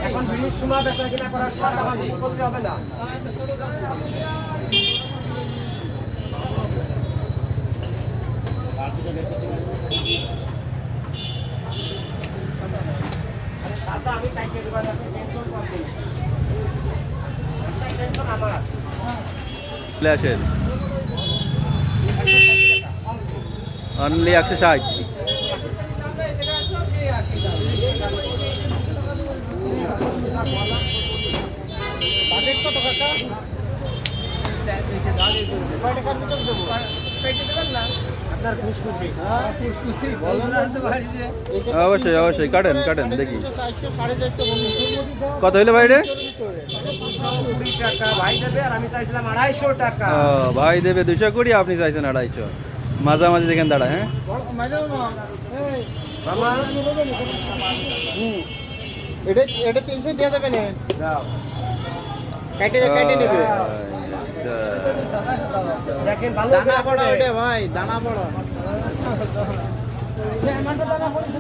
এখন বিড়ির সময় বেচা কিনা করার সময় টাকা দিয়ে করতে হবে না। আমি চাইতে দেবার টেনশন করছি টেনশন আমার ফ্ল্যাশের অনলি 160। বাজেট কত কাকা? আপনার খুশখুশি খুশখুশি অবশ্যই অবশ্যই কাটেন কাটেন দেখি 400 450 কত হইলো ভাই রে? 220 টাকা ভাই দেবে আর আমি চাইছিলাম 250 টাকা। ও ভাই দেবে 220, আপনি চাইছেন 250। মাঝামাঝি দেখেন দাঁড়া। হ্যাঁ মামা এটা 300 দিয়ে দেবে না দাও কেটে নেবে। দেখেন ভালো দানা বড় এটা ভাই দানা বড়